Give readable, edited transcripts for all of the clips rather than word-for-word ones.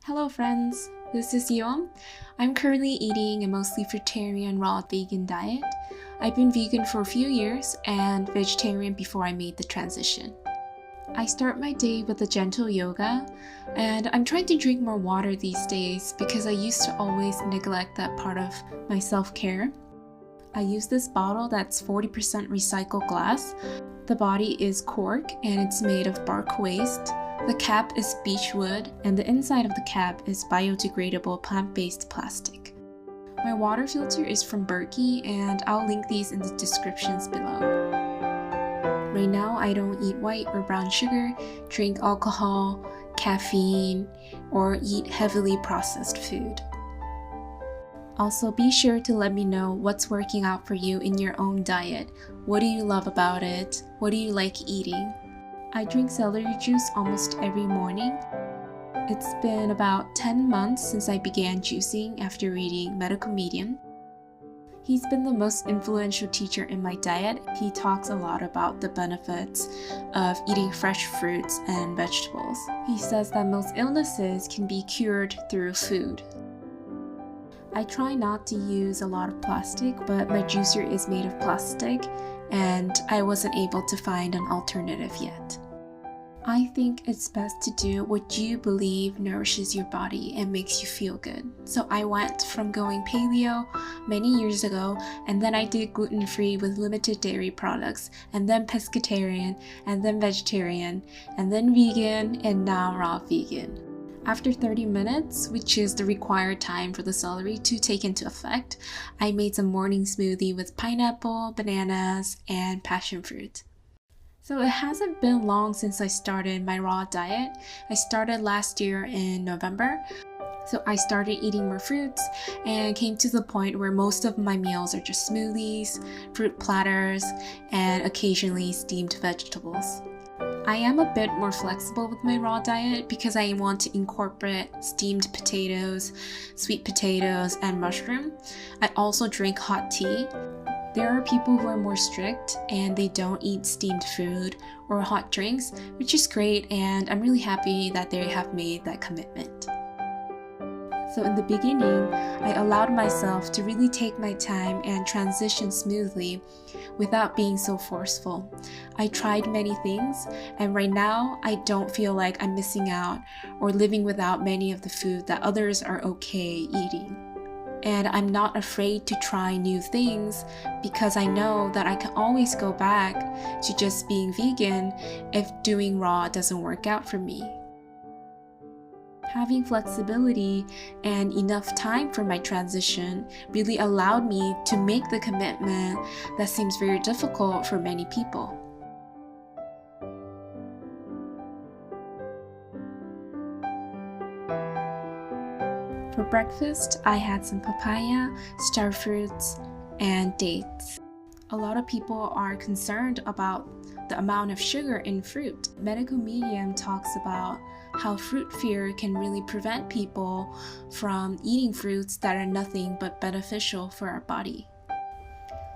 Hello friends, this is Youheum. I'm currently eating a mostly fruitarian raw vegan diet. I've been vegan for a few years and vegetarian before I made the transition. I start my day with a gentle yoga, and I'm trying to drink more water these days because I used to always neglect that part of my self-care. I use this bottle that's 40% recycled glass. The body is cork and it's made of bark waste. The cap is beechwood, and the inside of the cap is biodegradable plant-based plastic. My water filter is from Berkey, and I'll link these in the descriptions below. Right now, I don't eat white or brown sugar, drink alcohol, caffeine, or eat heavily processed food. Also, be sure to let me know what's working out for you in your own diet. What do you love about it? What do you like eating? I drink celery juice almost every morning. It's been about 10 months since I began juicing after reading Medical Medium. He's been the most influential teacher in my diet. He talks a lot about the benefits of eating fresh fruits and vegetables. He says that most illnesses can be cured through food. I try not to use a lot of plastic, but my juicer is made of plastic, and I wasn't able to find an alternative yet. I think it's best to do what you believe nourishes your body and makes you feel good. So I went from going paleo many years ago, and then I did gluten-free with limited dairy products, and then pescatarian, and then vegetarian, and then vegan, and now raw vegan. After 30 minutes, which is the required time for the celery to take into effect, I made some morning smoothie with pineapple, bananas, and passion fruit. So it hasn't been long since I started my raw diet. I started last year in November. So I started eating more fruits and came to the point where most of my meals are just smoothies, fruit platters, and occasionally steamed vegetables. I am a bit more flexible with my raw diet because I want to incorporate steamed potatoes, sweet potatoes, and mushroom. I also drink hot tea. There are people who are more strict and they don't eat steamed food or hot drinks, which is great, and I'm really happy that they have made that commitment. So in the beginning, I allowed myself to really take my time and transition smoothly without being so forceful. I tried many things, and right now I don't feel like I'm missing out or living without many of the food that others are okay eating. And I'm not afraid to try new things because I know that I can always go back to just being vegan if doing raw doesn't work out for me. Having flexibility and enough time for my transition really allowed me to make the commitment that seems very difficult for many people. For breakfast, I had some papaya, star fruits, and dates. A lot of people are concerned about the amount of sugar in fruit. Medical Medium talks about how fruit fear can really prevent people from eating fruits that are nothing but beneficial for our body.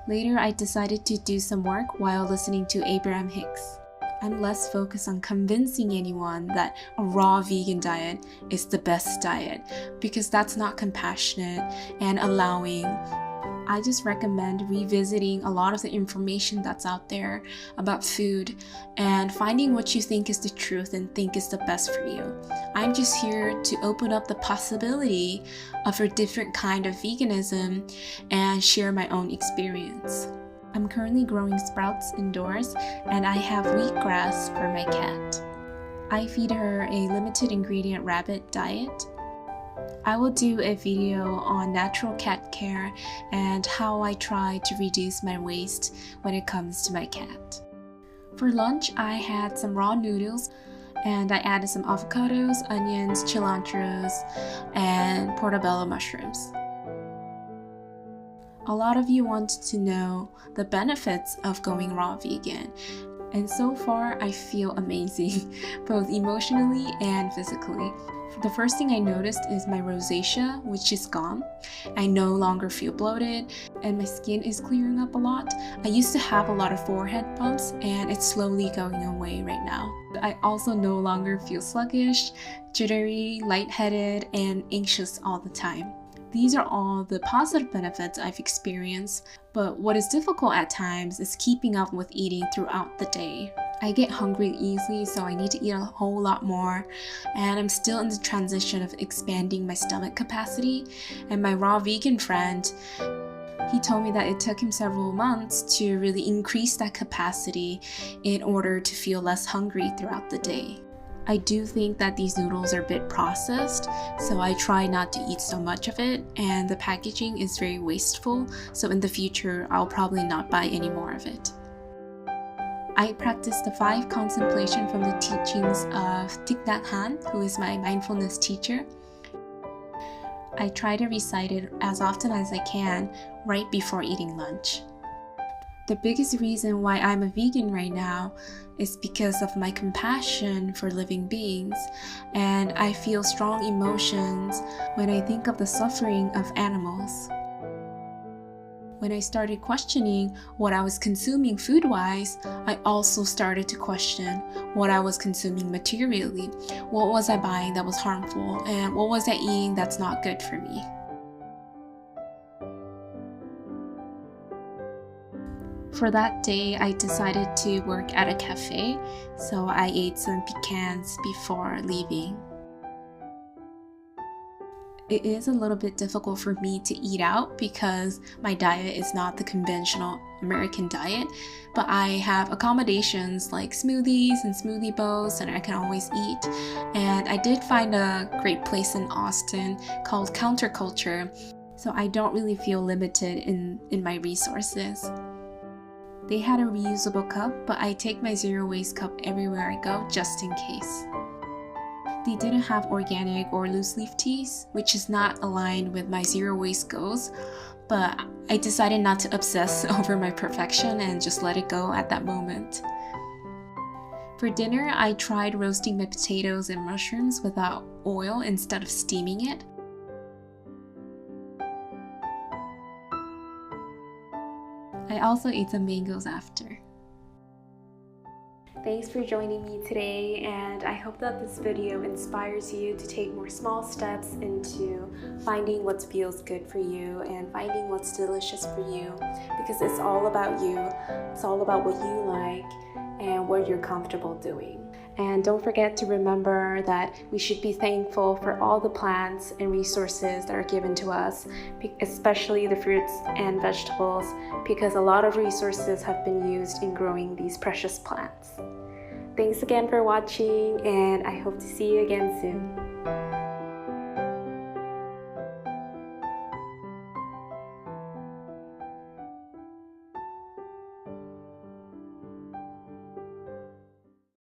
Later, I decided to do some work while listening to Abraham Hicks. I'm less focused on convincing anyone that a raw vegan diet is the best diet because that's not compassionate and allowing. I just recommend revisiting a lot of the information that's out there about food and finding what you think is the truth and think is the best for you. I'm just here to open up the possibility of a different kind of veganism and share my own experience. I'm currently growing sprouts indoors, and I have wheatgrass for my cat. I feed her a limited ingredient rabbit diet. I will do a video on natural cat care and how I try to reduce my waste when it comes to my cat. For lunch, I had some raw noodles, and I added some avocados, onions, cilantros, and portobello mushrooms. A lot of you wanted to know the benefits of going raw vegan, And so far, I feel amazing, both emotionally and physically. The first thing I noticed is my rosacea, which is gone. I no longer feel bloated, and my skin is clearing up a lot. I used to have a lot of forehead bumps, and it's slowly going away right now. I also no longer feel sluggish, jittery, lightheaded, and anxious all the time. These are all the positive benefits I've experienced, but what is difficult at times is keeping up with eating throughout the day. I get hungry easily, so I need to eat a whole lot more, and I'm still in the transition of expanding my stomach capacity. And my raw vegan friend, he told me that it took him several months to really increase that capacity in order to feel less hungry throughout the day. I do think that these noodles are a bit processed, so I try not to eat so much of it, and the packaging is very wasteful, so in the future I'll probably not buy any more of it. I practice the 5 contemplation from the teachings of Thich Nhat Hanh, who is my mindfulness teacher. I try to recite it as often as I can right before eating lunch. The biggest reason why I'm a vegan right now is because of my compassion for living beings, and I feel strong emotions when I think of the suffering of animals. When I started questioning what I was consuming food-wise, I also started to question what I was consuming materially. What was I buying that was harmful, and what was I eating that's not good for me? For that day, I decided to work at a cafe, so I ate some pecans before leaving. It is a little bit difficult for me to eat out because my diet is not the conventional American diet, but I have accommodations like smoothies and smoothie bowls that I can always eat. And I did find a great place in Austin called Counterculture, so I don't really feel limited in my resources. They had a reusable cup, but I take my zero waste cup everywhere I go just in case. They didn't have organic or loose leaf teas, which is not aligned with my zero waste goals, but I decided not to obsess over my perfection and just let it go at that moment. For dinner, I tried roasting my potatoes and mushrooms without oil instead of steaming it. I also ate some mangoes after. Thanks for joining me today, and I hope that this video inspires you to take more small steps into finding what feels good for you and finding what's delicious for you, because it's all about you. It's all about what you like and what you're comfortable doing. And don't forget to remember that we should be thankful for all the plants and resources that are given to us, especially the fruits and vegetables, because a lot of resources have been used in growing these precious plants. Thanks again for watching, and I hope to see you again soon.